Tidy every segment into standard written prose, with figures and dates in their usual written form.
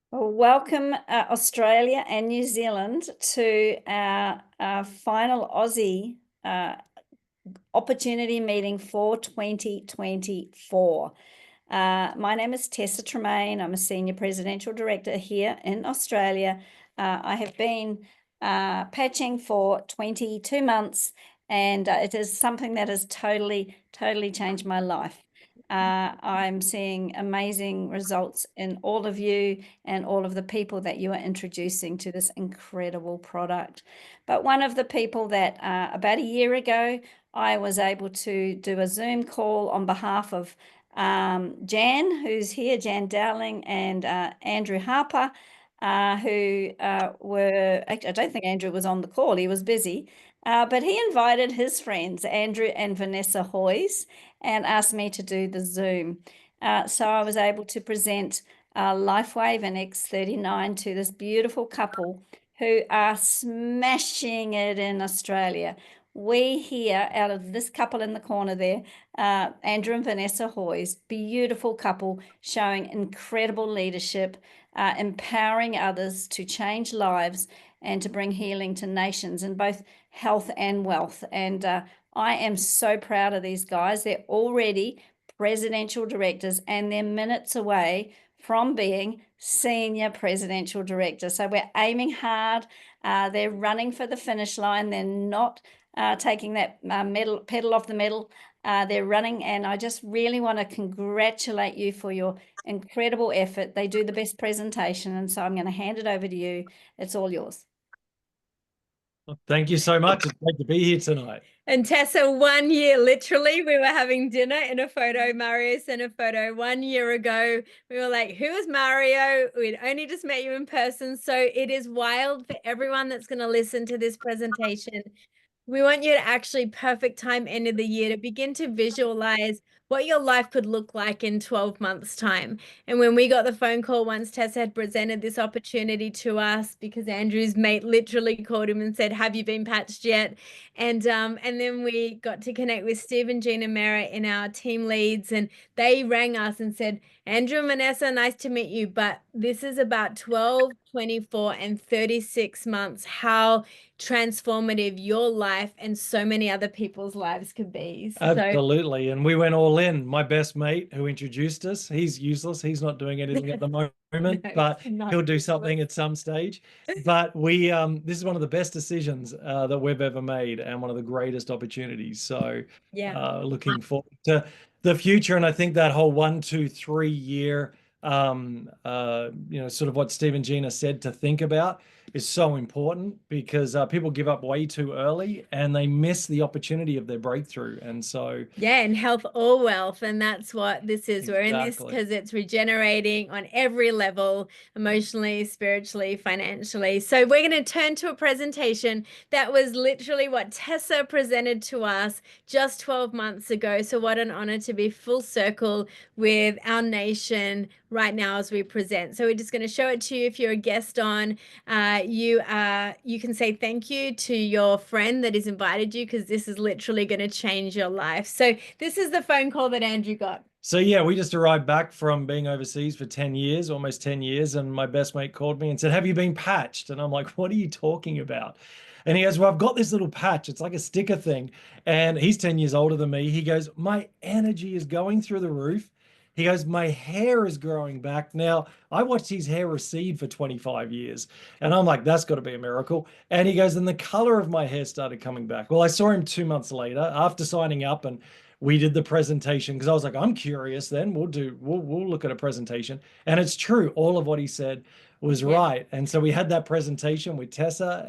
Well, welcome Australia and New Zealand to our final Aussie opportunity meeting for 2024. My name is Tessa Tremain. I'm a Senior Presidential Director here in Australia. I have been patching for 22 months, and it is something that has totally changed my life. I'm seeing amazing results in all of you and all of the people that you are introducing to this incredible product. But one of the people that about a year ago, I was able to do a Zoom call on behalf of Jan, who's here, Jan Dowling, and Andrew Harper, who I don't think Andrew was on the call, he was busy, but he invited his friends, Andrew and Vanessa Hoyes, and asked me to do the Zoom. So I was able to present Lifewave and X39 to this beautiful couple who are smashing it in Australia. We here, out of this couple in the corner there, Andrew and Vanessa Hoyes, beautiful couple showing incredible leadership, empowering others to change lives and to bring healing to nations in both health and wealth. And I am so proud of these guys. They're already presidential directors and they're minutes away from being senior presidential director. So we're aiming hard. They're running for the finish line. They're not taking that pedal off the metal. They're running, and I just really want to congratulate you for your incredible effort. They do the best presentation, and so I'm going to hand it over to you. It's all yours. Thank you so much. It's great to be here tonight. And Tessa, 1 year, literally, we were having dinner in a photo. Mario sent a photo 1 year ago. We were like, who is Mario? We'd only just met you in person. So it is wild for everyone that's going to listen to this presentation. We want you to actually perfect time end of the year to begin to visualize what your life could look like in 12 months' time. And when we got the phone call once Tessa had presented this opportunity to us, because Andrew's mate literally called him and said, have you been patched yet? And then we got to connect with Steve and Gina Mera in our team leads, and they rang us and said, Andrew and Vanessa, nice to meet you, but this is about 12, 24, and 36 months, how transformative your life and so many other people's lives could be. Absolutely. And we went all in. My best mate who introduced us, he's useless. He's not doing anything at the moment, No, but he'll do something at some stage. But we, this is one of the best decisions that we've ever made and one of the greatest opportunities. So yeah, looking forward to the future. And I think that whole 1, 2, 3 year, sort of what Steve and Gina said to think about is so important, because people give up way too early and they miss the opportunity of their breakthrough. And so yeah, and health or wealth, and that's what this is. We're in this because it's regenerating on every level, emotionally, spiritually, financially. So we're going to turn to a presentation that was literally what Tessa presented to us just 12 months ago. So what an honor to be full circle with our nation right now as we present. So we're just going to show it to you. If you're a guest on, you can say thank you to your friend that has invited you, because this is literally going to change your life. So this is the phone call that Andrew got. So yeah, we just arrived back from being overseas for 10 years, almost 10 years. And my best mate called me and said, have you been patched? And I'm like, what are you talking about? And he goes, well, I've got this little patch. It's like a sticker thing. And he's 10 years older than me. He goes, my energy is going through the roof. He goes, my hair is growing back. Now, I watched his hair recede for 25 years. And I'm like, that's got to be a miracle. And he goes, and the color of my hair started coming back. Well, I saw him 2 months later after signing up, and we did the presentation, because I was like, I'm curious then. We'll look at a presentation. And it's true. All of what he said was right. And so we had that presentation with Tessa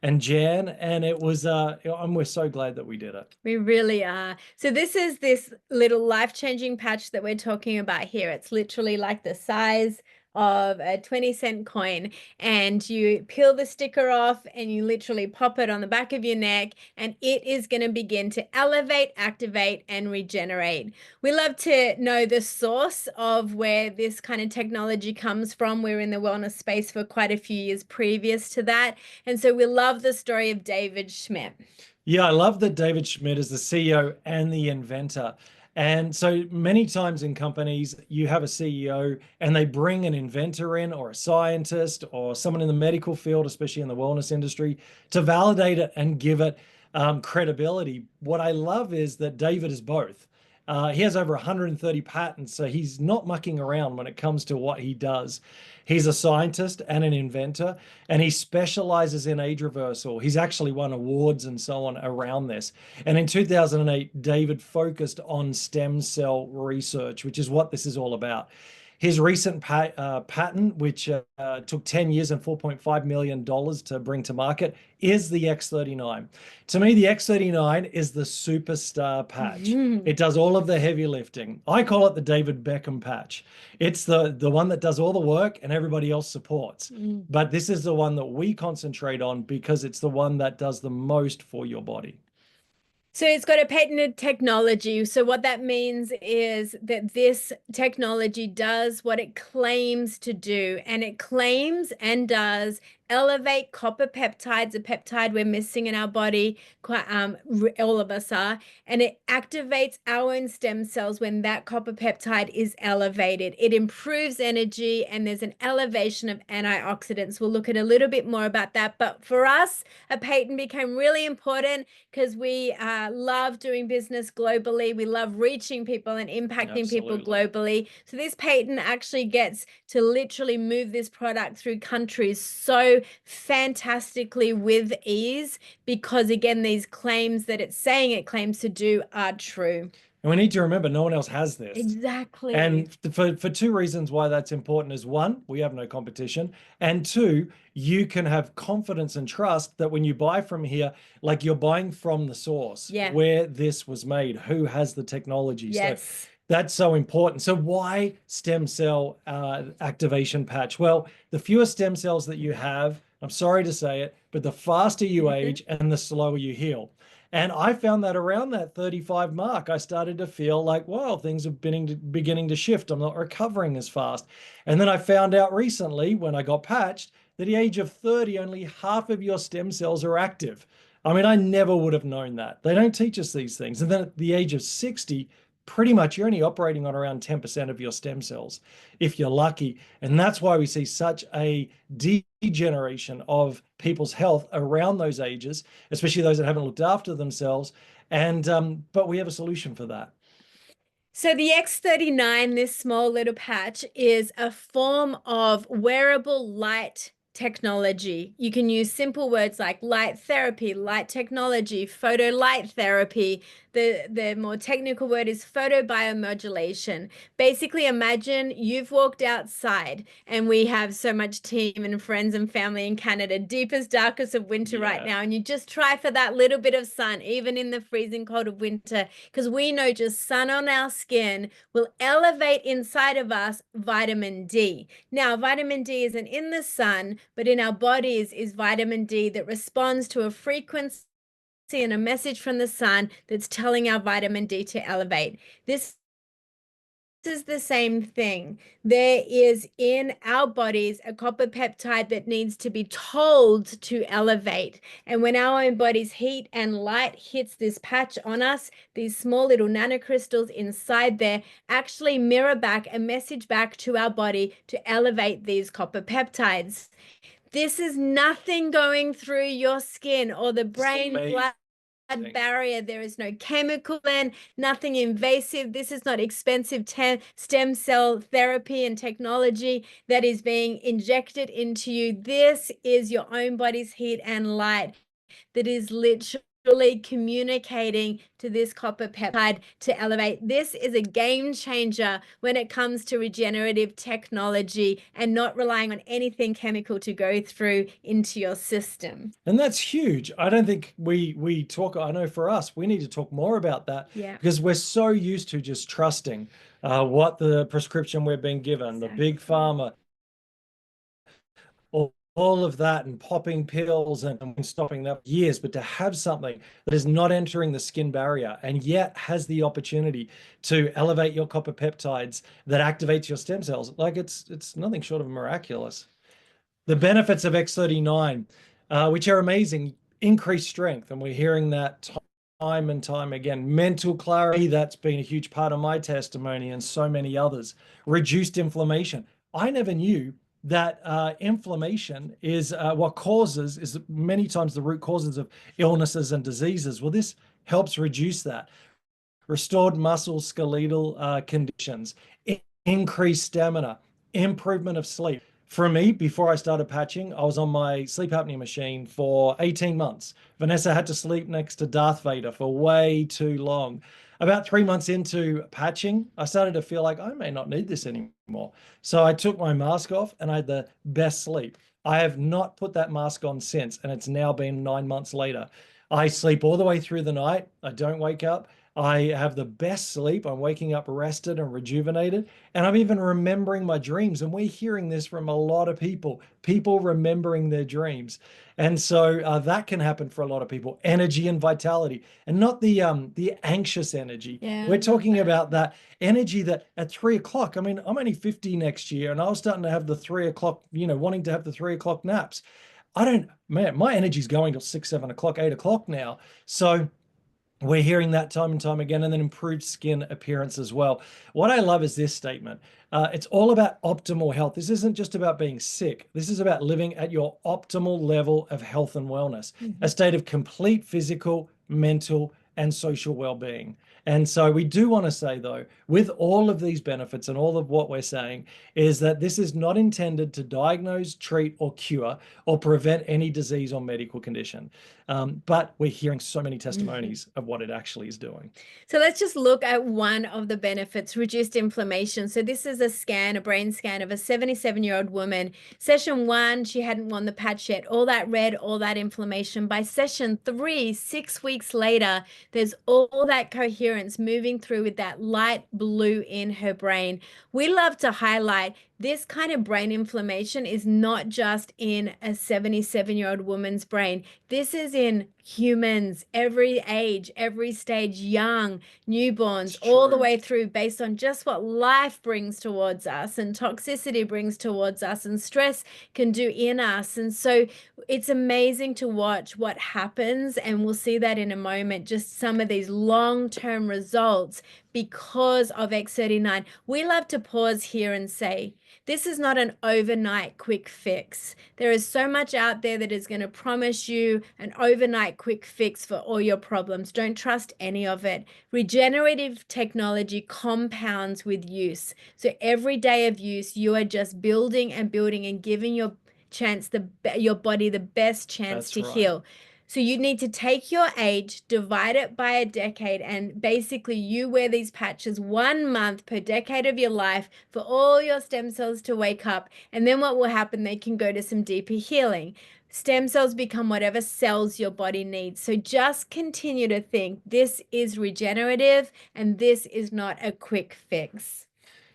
and Jan, and it was and we're so glad that we did it. We really are. So this is this little life-changing patch that we're talking about here. It's literally like the size of a 20-cent coin, and you peel the sticker off and you literally pop it on the back of your neck, and it is going to begin to elevate, activate, and regenerate. We love to know the source of where this kind of technology comes from. We're in the wellness space for quite a few years previous to that, and so we love the story of David Schmidt. Yeah, I love that David Schmidt is the CEO and the inventor. And so many times in companies, you have a CEO and they bring an inventor in, or a scientist, or someone in the medical field, especially in the wellness industry, to validate it and give it credibility. What I love is that David is both. He has over 130 patents, so he's not mucking around when it comes to what he does. He's a scientist and an inventor, and he specializes in age reversal. He's actually won awards and so on around this. And in 2008, David focused on stem cell research, which is what this is all about. His recent patent, which took 10 years and $4.5 million to bring to market, is the X39. To me, the X39 is the superstar patch. It does all of the heavy lifting. I call it the David Beckham patch. It's the one that does all the work and everybody else supports. But this is the one that we concentrate on because it's the one that does the most for your body. So it's got a patented technology. So what that means is that this technology does what it claims to do, and it claims and does elevate copper peptides, a peptide we're missing in our body, all of us are, and it activates our own stem cells when that copper peptide is elevated. It improves energy, and there's an elevation of antioxidants. We'll look at a little bit more about that. But for us, a patent became really important because we love doing business globally. We love reaching people and impacting people globally. So this patent actually gets to literally move this product through countries so fantastically with ease, because again, these claims that it's saying it claims to do are true. And we need to remember, no one else has this. Exactly. And for two reasons why that's important is, one, we have no competition. And two, you can have confidence and trust that when you buy from here, like you're buying from the source, where this was made, who has the technology. Yes. So that's so important. So why stem cell activation patch? Well, the fewer stem cells that you have, I'm sorry to say it, but the faster you age and the slower you heal. And I found that around that 35 mark, I started to feel like, well, things are beginning to shift. I'm not recovering as fast. And then I found out recently when I got patched that at the age of 30, only half of your stem cells are active. I mean, I never would have known that. They don't teach us these things. And then at the age of 60, pretty much you're only operating on around 10% of your stem cells, if you're lucky. And that's why we see such a degeneration of people's health around those ages, especially those that haven't looked after themselves. And but we have a solution for that. So the X39, this small little patch, is a form of wearable light technology. You can use simple words like light therapy, light technology, photo light therapy. The more technical word is photobiomodulation. Basically, imagine you've walked outside, and we have so much team and friends and family in Canada, deepest, darkest of winter right now, and you just try for that little bit of sun, even in the freezing cold of winter, because we know just sun on our skin will elevate inside of us vitamin D. Now, vitamin D isn't in the sun, but in our bodies is vitamin D that responds to a frequency and a message from the sun that's telling our vitamin D to elevate. This is the same thing. There is in our bodies a copper peptide that needs to be told to elevate. And when our own body's heat and light hits this patch on us, these small little nanocrystals inside there actually mirror back a message back to our body to elevate these copper peptides. This is nothing going through your skin or the brain blood barrier. There is no chemical in, nothing invasive. This is not expensive stem cell therapy and technology that is being injected into you. This is your own body's heat and light that is literally communicating to this copper peptide to elevate. This is a game changer when it comes to regenerative technology and not relying on anything chemical to go through into your system. And that's huge. I don't think we talk, I know for us, we need to talk more about that, because we're so used to just trusting what the prescription we're being given, the big pharma, all of that, and popping pills and stopping that for years. But to have something that is not entering the skin barrier and yet has the opportunity to elevate your copper peptides that activates your stem cells, like it's nothing short of miraculous. The benefits of X39, which are amazing: increased strength, and we're hearing that and time again. Mental clarity, that's been a huge part of my testimony and so many others. Reduced inflammation. I never knew that inflammation is what causes, is many times the root causes of illnesses and diseases. Well, this helps reduce that. Restored muscle skeletal conditions, increased stamina, improvement of sleep. For me, before I started patching, I was on my sleep apnea machine for 18 months. Vanessa had to sleep next to Darth Vader for way too long. About 3 months into patching, I started to feel like I may not need this anymore. So I took my mask off and I had the best sleep. I have not put that mask on since, and it's now been 9 months later. I sleep all the way through the night. I don't wake up. I have the best sleep. I'm waking up rested and rejuvenated. And I'm even remembering my dreams. And we're hearing this from a lot of people remembering their dreams. And so that can happen for a lot of people. Energy and vitality, and not the anxious energy. Yeah, We're talking about that energy that at 3 o'clock, I mean, I'm only 50 next year, and I was starting to have the 3 o'clock, wanting to have the 3 o'clock naps. My energy's going till 6, 7 o'clock, 8 o'clock now. So we're hearing that time and time again, and then improved skin appearance as well. What I love is this statement. It's all about optimal health. This isn't just about being sick. This is about living at your optimal level of health and wellness, a state of complete physical, mental, and social well-being. And so we do want to say, though, with all of these benefits and all of what we're saying, is that this is not intended to diagnose, treat, or cure, or prevent any disease or medical condition. But we're hearing so many testimonies of what it actually is doing. So let's just look at one of the benefits, reduced inflammation. So this is a brain scan of a 77-year-old woman. Session 1, she hadn't worn the patch yet. All that red, all that inflammation. By session 3, 6 weeks later, there's all that coherence moving through with that light blue in her brain. We love to highlight this kind of brain inflammation is not just in a 77-year-old woman's brain. This is in humans, every age, every stage, young, newborns, all the way through, based on just what life brings towards us and toxicity brings towards us and stress can do in us. And so it's amazing to watch what happens. And we'll see that in a moment, just some of these long-term results because of X39. We love to pause here and say, this is not an overnight quick fix. There is so much out there that is going to promise you an overnight quick fix for all your problems. Don't trust any of it. Regenerative technology compounds with use. So every day of use, you are just building and building and giving your body the best chance to heal. So you need to take your age, divide it by a decade, and basically you wear these patches 1 month per decade of your life for all your stem cells to wake up. And then what will happen? They can go to some deeper healing. Stem cells become whatever cells your body needs. So just continue to think this is regenerative and this is not a quick fix.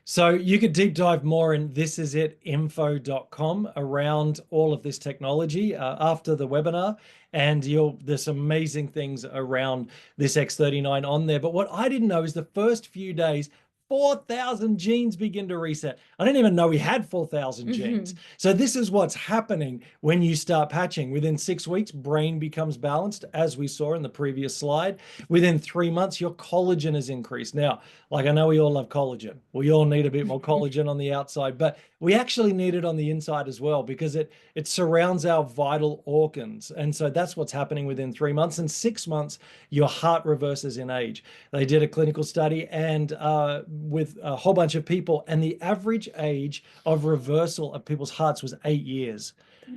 So you could deep dive more in thisisitinfo.com around all of this technology after the webinar, and there's some amazing things around this X39 on there. But what I didn't know is the first few days, 4,000 genes begin to reset. I didn't even know we had 4,000 genes. So this is what's happening when you start patching. Within 6 weeks, brain becomes balanced, as we saw in the previous slide. Within 3 months, your collagen is increased. Now, like, I know we all love collagen. We all need a bit more collagen on the outside, but we actually need it on the inside as well, because it surrounds our vital organs. And so that's what's happening within 3 months. And 6 months, your heart reverses in age. They did a clinical study and with a whole bunch of people, and the average age of reversal of people's hearts was 8 years.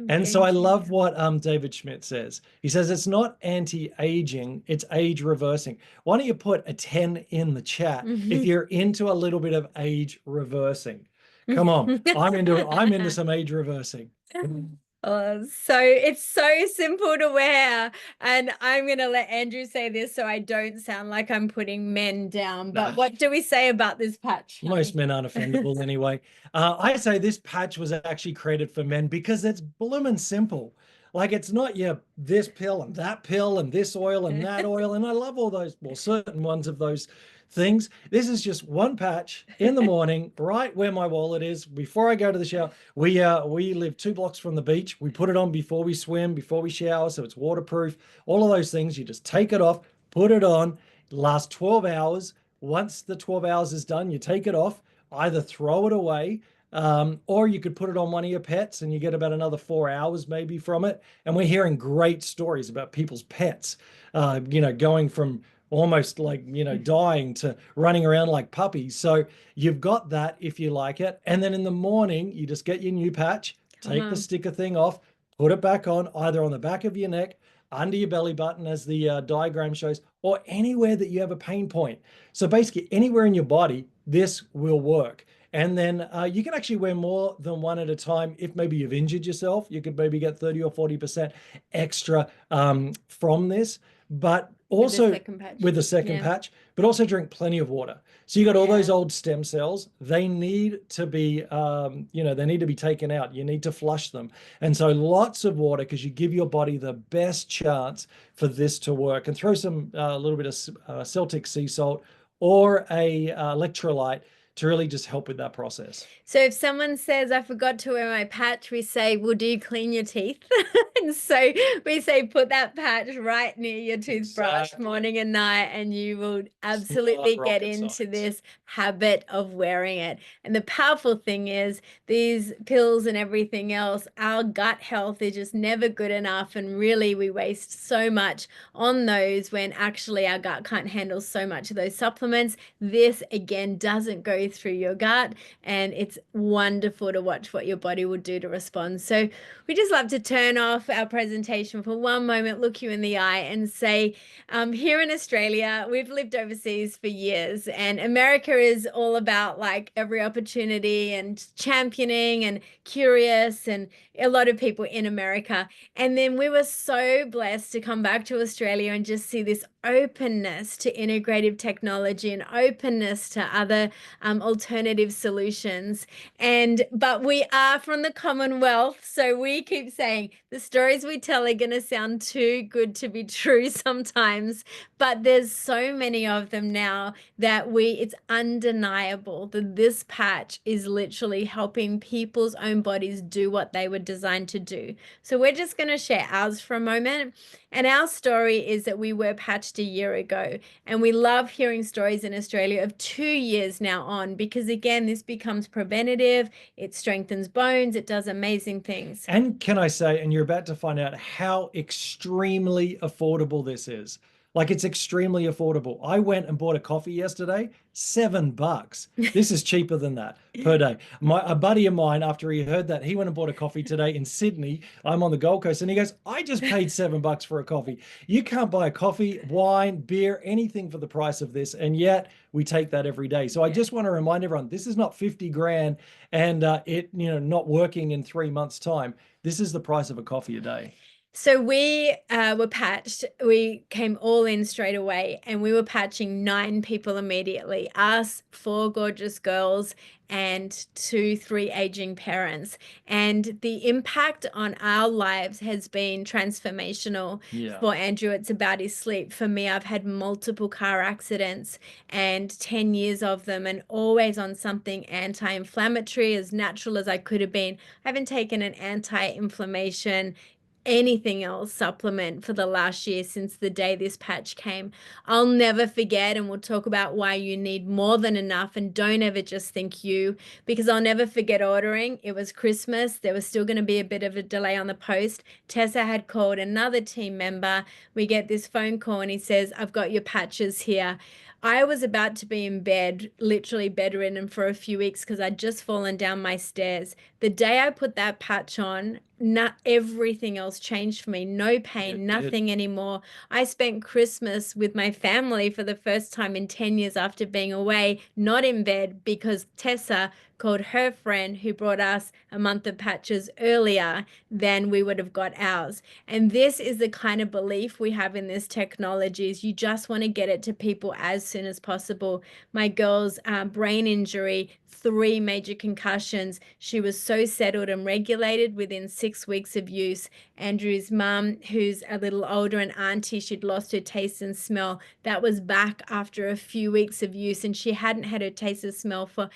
And so I love what David Schmidt says. He says it's not anti-aging, it's age reversing. Why don't you put a 10 in the chat if you're into a little bit of age reversing? Come on, I'm into some age reversing. So it's so simple to wear, and I'm going to let Andrew say this so I don't sound like I'm putting men down. But what do we say about this patch? Most men aren't offendable anyway. I say this patch was actually created for men because it's bloomin' simple. Like, it's not this pill and that pill and this oil and that oil. And I love all those, well, certain ones of those things. This is just one patch in the morning, right where my wallet is, before I go to the shower. We live 2 blocks from the beach. We put it on before we swim, before we shower, so it's waterproof. All of those things, you just take it off, put it on, last 12 hours. Once the 12 hours is done, you take it off, either throw it away, or you could put it on one of your pets and you get about another 4 hours maybe from it. And we're hearing great stories about people's pets, going from almost like, dying to running around like puppies. So you've got that if you like it. And then in the morning, you just get your new patch, take the sticker thing off, put it back on, either on the back of your neck, under your belly button, as the diagram shows, or anywhere that you have a pain point. So basically anywhere in your body, this will work. And then you can actually wear more than one at a time. If maybe you've injured yourself, you could maybe get 30 or 40% extra from this. But also with the second patch, but also drink plenty of water. So you got all those old stem cells, they need to be, they need to be taken out. You need to flush them. And so lots of water, because you give your body the best chance for this to work. And throw some, a little bit of Celtic sea salt or a electrolyte to really just help with that process. So if someone says, I forgot to wear my patch, we say, well, do you clean your teeth? And so we say, put that patch right near your toothbrush morning and night, and you will absolutely get into this habit of wearing it. And the powerful thing is these pills and everything else, our gut health is just never good enough. And really we waste so much on those when actually our gut can't handle so much of those supplements. This again doesn't go through your gut, and it's wonderful to watch what your body will do to respond. So we just love to turn off our presentation for one moment, look you in the eye and say, here in Australia, we've lived overseas for years, and America is all about like every opportunity and championing and curious, and a lot of people in America. And then we were so blessed to come back to Australia and just see this openness to integrative technology and openness to other alternative solutions. But we are from the Commonwealth, so we keep saying the stories we tell are going to sound too good to be true sometimes, but there's so many of them now that it's undeniable that this patch is literally helping people's own bodies do what they were designed to do. So we're just going to share ours for a moment. And our story is that we were patched a year ago, and we love hearing stories in Australia of 2 years now on, because again, this becomes preventative, it strengthens bones, it does amazing things. And can I say, and you're about to find out how extremely affordable this is. Like, it's extremely affordable. I went and bought a coffee yesterday, $7. This is cheaper than that per day. A buddy of mine, after he heard that, he went and bought a coffee today in Sydney. I'm on the Gold Coast, and he goes, I just paid $7 for a coffee. You can't buy a coffee, wine, beer, anything for the price of this. And yet we take that every day. So I just want to remind everyone, this is not 50 grand and it, not working in 3 months' time. This is the price of a coffee a day. So we were patched. We came all in straight away, and we were patching 9 people immediately. Us, 4 gorgeous girls, and 3 aging parents. And the impact on our lives has been transformational. For Andrew, it's about his sleep. For me, I've had multiple car accidents and 10 years of them, and always on something anti-inflammatory, as natural as I could have been. I haven't taken an anti-inflammation anything else supplement for the last year since the day this patch came. I'll never forget, and we'll talk about why you need more than enough, and don't ever just think you, because I'll never forget ordering. It was Christmas. There was still going to be a bit of a delay on the post. Tessa had called another team member. We get this phone call and he says, I've got your patches here. I was about to be in bed, literally bedridden for a few weeks because I'd just fallen down my stairs. The day I put that patch on, everything else changed for me. No pain, nothing anymore. I spent Christmas with my family for the first time in 10 years after being away, not in bed, because Tessa called her friend who brought us a month of patches earlier than we would have got ours. And this is the kind of belief we have in this technology, is you just want to get it to people as soon as possible. My girl's brain injury, 3 major concussions. She was so settled and regulated within 6 6 weeks of use. Andrew's mum, who's a little older, and auntie, she'd lost her taste and smell. That was back after a few weeks of use, and she hadn't had her taste and smell for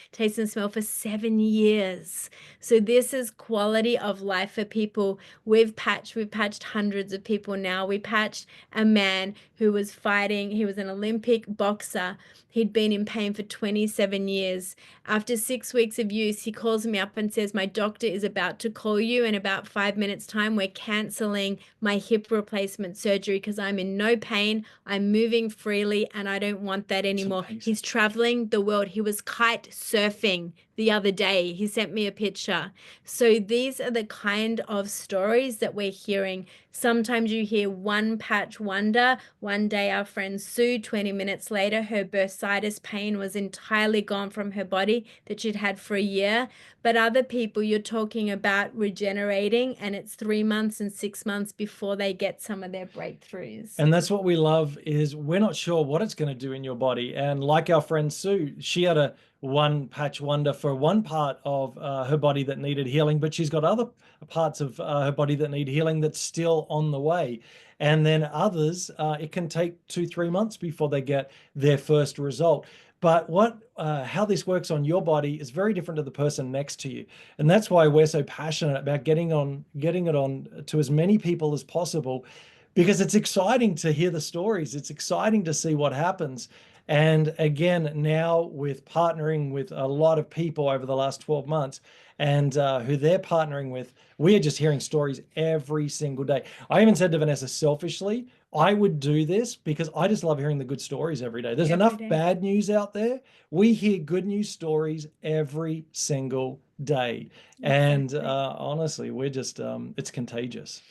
7 years. So this is quality of life for people. We've patched hundreds of people now. We patched a man who was fighting. He was an Olympic boxer. He'd been in pain for 27 years. After 6 weeks of use, he calls me up and says, my doctor is about to call you in about 5 minutes time. We're canceling my hip replacement surgery because I'm in no pain. I'm moving freely and I don't want that anymore. He's traveling the world. He was kite surfing the other day. He sent me a picture. So these are the kind of stories that we're hearing. Sometimes you hear one patch wonder. One day our friend Sue, 20 minutes later, her bursitis pain was entirely gone from her body that she'd had for a year. But other people, you're talking about regenerating, and it's 3 months and 6 months before they get some of their breakthroughs. And that's what we love, is we're not sure what it's going to do in your body. And like our friend Sue, she had a one patch wonder for one part of her body that needed healing, but she's got other parts of her body that need healing that's still on the way. And then others, it can take 2-3 months before they get their first result. But how this works on your body is very different to the person next to you. And that's why we're so passionate about getting it on to as many people as possible, because it's exciting to hear the stories. It's exciting to see what happens. And again, now with partnering with a lot of people over the last 12 months and who they're partnering with, we are just hearing stories every single day. I even said to Vanessa, selfishly, I would do this because I just love hearing the good stories every day. There's enough bad news out there. We hear good news stories every single day. And honestly, we're just, it's contagious.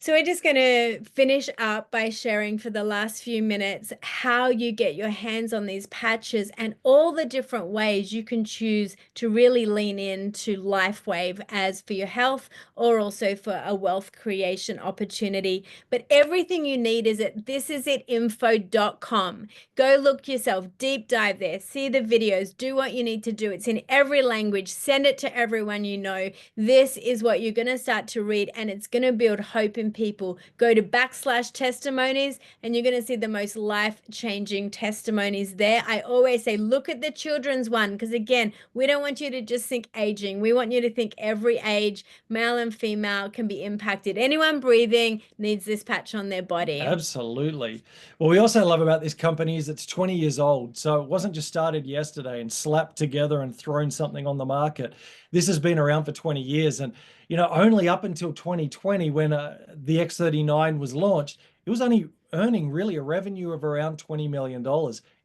So we're just going to finish up by sharing for the last few minutes how you get your hands on these patches and all the different ways you can choose to really lean into Lifewave as for your health or also for a wealth creation opportunity. But everything you need is at thisisit.info.com. Go look yourself, deep dive there, see the videos, do what you need to do. It's in every language. Send it to everyone you know. This is what you're going to start to read, and it's going to build hope in people. Go to /testimonies and you're going to see the most life-changing testimonies there. I always say, look at the children's one, because again, we don't want you to just think aging. We want you to think every age, male and female, can be impacted. Anyone breathing needs this patch on their body. Absolutely. Well, we also love about this company is it's 20 years old. So it wasn't just started yesterday and slapped together and thrown something on the market. This has been around for 20 years. And, you know, only up until 2020, when the X39 was launched, it was only earning really a revenue of around $20 million.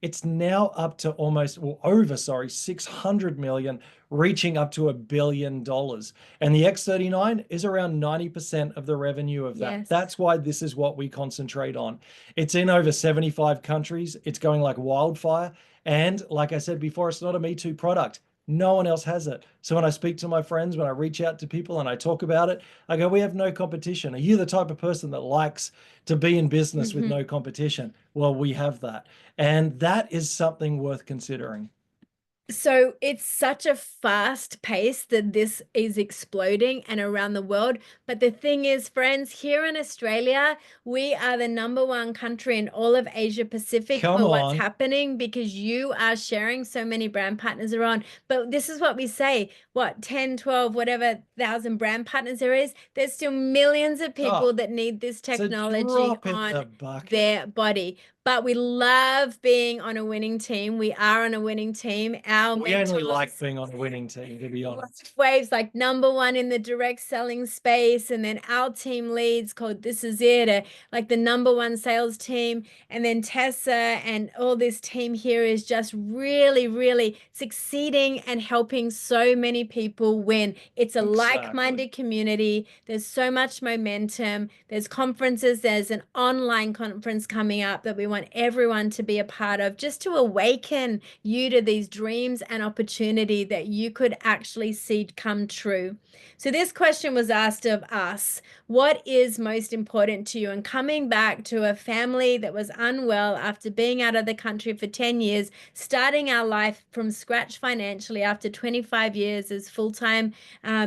It's now up to over 600 million, reaching up to $1 billion. And the X39 is around 90% of the revenue of that. Yes. That's why this is what we concentrate on. It's in over 75 countries. It's going like wildfire. And like I said before, it's not a Me Too product. No one else has it. So when I speak to my friends, when I reach out to people and I talk about it, I go, we have no competition. Are you the type of person that likes to be in business with no competition? Well, we have that. And that is something worth considering. So it's such a fast pace that this is exploding and around the world. But the thing is, friends, here in Australia, we are the #1 country in all of Asia Pacific for what's happening, because you are sharing so many brand partners are on. But this is what we say, 10, 12, whatever thousand brand partners there is, there's still millions of people that need this technology on their body. But we love being on a winning team. We are on a winning team. We only like being on a winning team, to be honest. Waves like #1 in the direct selling space. And then our team leads called This Is It, like the #1 sales team. And then Tessa and all this team here is just really, really succeeding and helping so many people win. It's a like-minded community. There's so much momentum. There's conferences. There's an online conference coming up that we want want everyone to be a part of, just to awaken you to these dreams and opportunity that you could actually see come true. So this question was asked of us: what is most important to you? And coming back to a family that was unwell after being out of the country for 10 years, starting our life from scratch financially after 25 years as full-time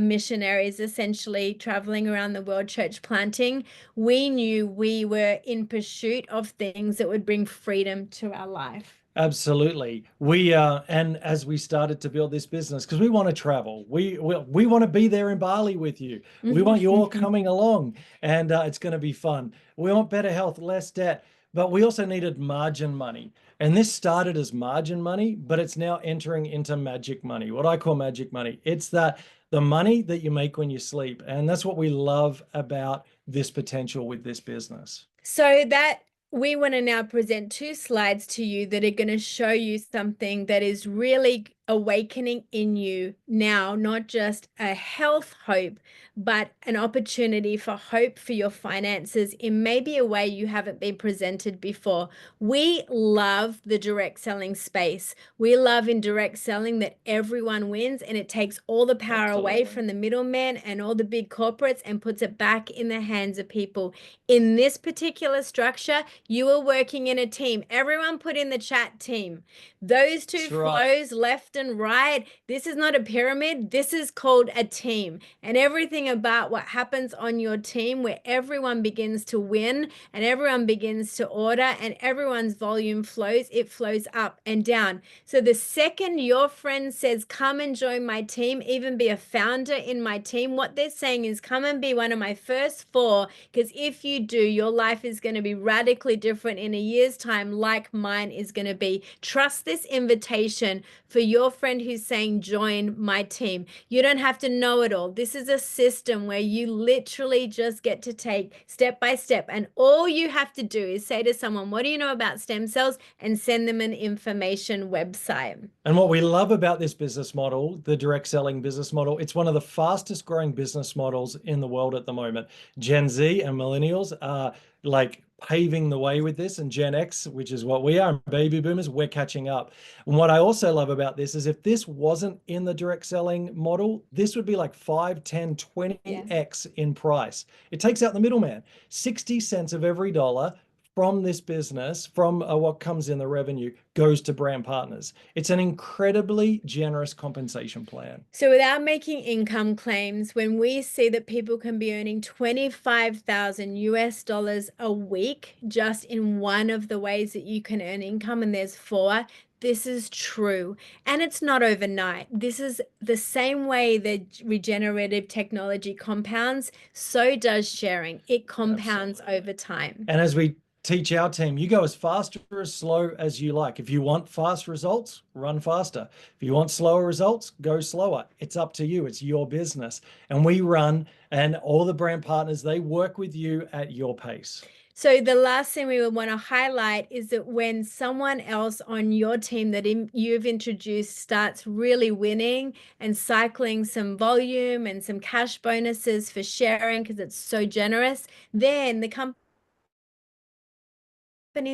missionaries, essentially traveling around the world church planting, we knew we were in pursuit of things that would bring freedom to our life. Absolutely. And as we started to build this business, because we want to travel, we want to be there in Bali with you. We want you all coming along, and it's going to be fun. We want better health, less debt, but we also needed margin money. And this started as margin money, but it's now entering into magic money, what I call magic money. It's the money that you make when you sleep. And that's what we love about this potential with this business. So that we want to now present 2 slides to you that are going to show you something that is really awakening in you now, not just a health hope, but an opportunity for hope for your finances in maybe a way you haven't been presented before. We love the direct selling space. We love in direct selling that everyone wins, and it takes all the power away from the middleman and all the big corporates and puts it back in the hands of people. In this particular structure, you are working in a team. Everyone put in the chat team. Those 2 flows, left and right, this is not a pyramid. This is called a team. And everything about what happens on your team, where everyone begins to win and everyone begins to order and everyone's volume flows, it flows up and down. So the second your friend says, come and join my team, even be a founder in my team, what they're saying is, come and be one of my first 4, because if you do, your life is going to be radically different in a year's time, like mine is going to be. Trust this invitation for your friend who's saying, join my team. You don't have to know it all. This is a system where you literally just get to take step by step. And all you have to do is say to someone, what do you know about stem cells? And send them an information website. And what we love about this business model, the direct selling business model, it's one of the fastest growing business models in the world at the moment. Gen Z and millennials are like paving the way with this, and Gen X, which is what we are, and baby boomers, we're catching up. And what I also love about this is, if this wasn't in the direct selling model, this would be like 5, 10, 20x in price. It takes out the middleman. 60 cents of every dollar from this business, from what comes in the revenue, goes to brand partners. It's an incredibly generous compensation plan. So without making income claims, when we see that people can be earning $25,000 a week just in one of the ways that you can earn income, and there's 4, this is true. And it's not overnight. This is the same way that regenerative technology compounds, so does sharing. It compounds over time. And as we teach our team, you go as fast or as slow as you like. If you want fast results, run faster. If you want slower results, go slower. It's up to you. It's your business. And we run, and all the brand partners, they work with you at your pace. So the last thing we would want to highlight is that when someone else on your team that you've introduced starts really winning and cycling some volume and some cash bonuses for sharing because it's so generous, then the company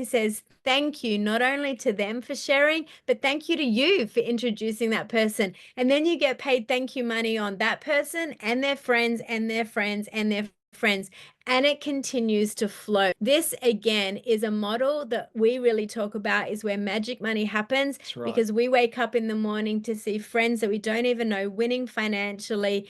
says thank you not only to them for sharing, but thank you to you for introducing that person. And then you get paid thank you money on that person and their friends and their friends and their friends, and it continues to flow. This again is a model that we really talk about, is where magic money happens. That's right. Because we wake up in the morning to see friends that we don't even know winning financially,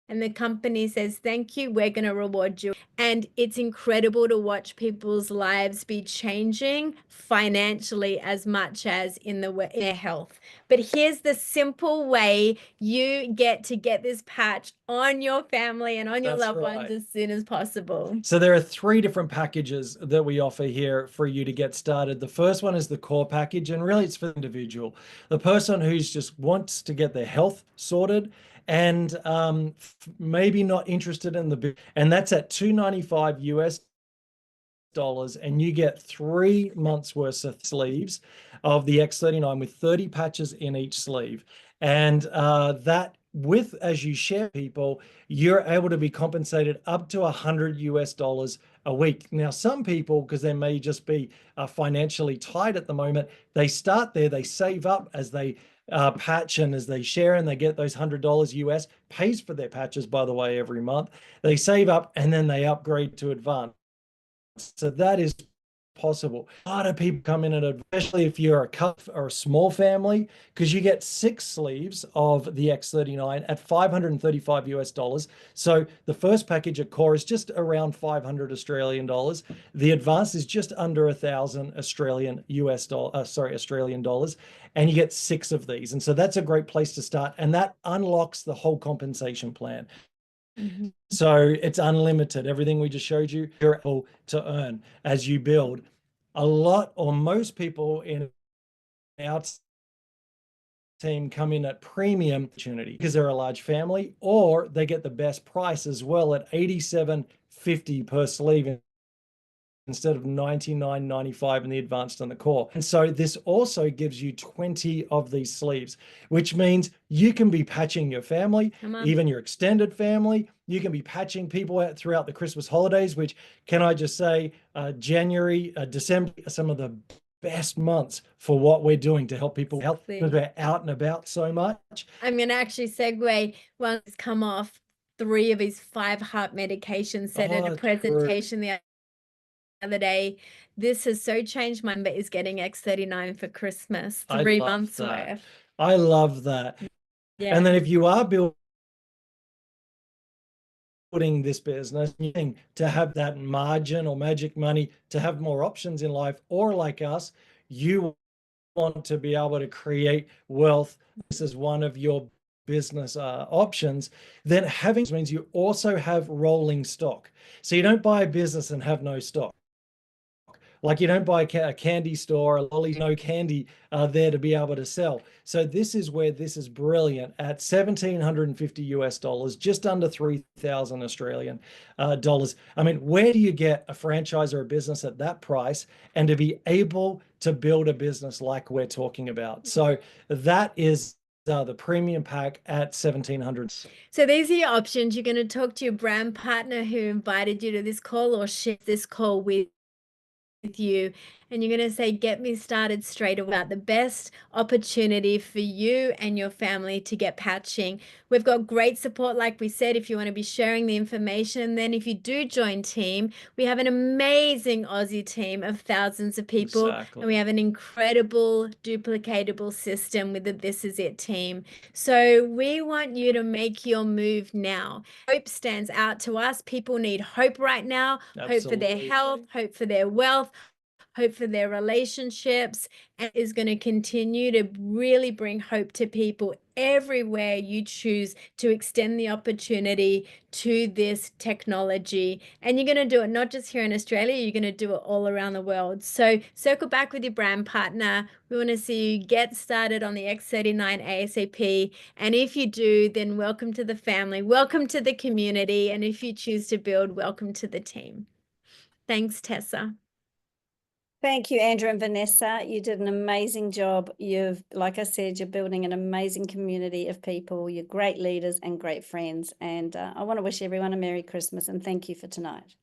and the company says, thank you, we're going to reward you. And it's incredible to watch people's lives be changing financially as much as in their health. But here's the simple way you get to get this patch on your family and on your loved ones as soon as possible. So there are 3 different packages that we offer here for you to get started. The first one is the core package, and really it's for the individual, the person who's just wants to get their health sorted and maybe not interested in the, and that's at $295 US, and you get 3 months worth of sleeves of the X39 with 30 patches in each sleeve. And that as you share people, you're able to be compensated up to $100 a week. Now, some people, because they may just be financially tight at the moment, they start there, they save up as they patch and as they share, and they get those $100 US, pays for their patches, by the way, every month. They save up and then they upgrade to advanced. So that is possible. A lot of people come in, especially if you're a couple or a small family, because you get 6 sleeves of the X39 at $535 US. So the first package at core is just around 500 Australian dollars. The advanced is just under 1,000 Australian dollars, and you get 6 of these. And so that's a great place to start, and that unlocks the whole compensation plan. Mm-hmm. So it's unlimited. Everything we just showed you, you're able to earn as you build. A lot, or most people in our team come in at premium opportunity because they're a large family, or they get the best price as well at $87.50 per sleeve instead of $99.95 in the advanced and the core. And so this also gives you 20 of these sleeves, which means you can be patching your family, even your extended family. You can be patching people out throughout the Christmas holidays, which, can I just say, January, December are some of the best months for what we're doing to help people health, because we're out and about so much. I'm going to actually segue. Well, he's come off 3 of his 5 heart medications, said at a presentation the other day. This has so changed my is getting X39 for Christmas, 3 months worth. I love that. Yeah. And then if you are building this business, to have that margin or magic money, to have more options in life, or like us, you want to be able to create wealth. This is one of your business options. Then having means you also have rolling stock. So you don't buy a business and have no stock. Like you don't buy a candy store, a lolly, no candy there to be able to sell. So this is where this is brilliant at $1,750 US, just under 3,000 Australian dollars. I mean, where do you get a franchise or a business at that price and to be able to build a business like we're talking about? So that is the premium pack at $1,700. So these are your options. You're going to talk to your brand partner who invited you to this call or share this call with you, and you're going to say, get me started straight away about the best opportunity for you and your family to get patching. We've got great support, like we said, if you want to be sharing the information. Then if you do join team, we have an amazing Aussie team of thousands of people. Exactly. And we have an incredible duplicatable system with the This Is It team. So we want you to make your move now. Hope stands out to us. People need hope right now. Absolutely. Hope for their health, hope for their wealth, hope for their relationships, and is going to continue to really bring hope to people everywhere you choose to extend the opportunity to this technology. And you're going to do it not just here in Australia, you're going to do it all around the world. So circle back with your brand partner. We want to see you get started on the X39 ASAP. And if you do, then welcome to the family, welcome to the community. And if you choose to build, welcome to the team. Thanks, Tessa. Thank you, Andrew and Vanessa. You did an amazing job. Like I said, you're building an amazing community of people. You're great leaders and great friends. And I want to wish everyone a Merry Christmas and thank you for tonight.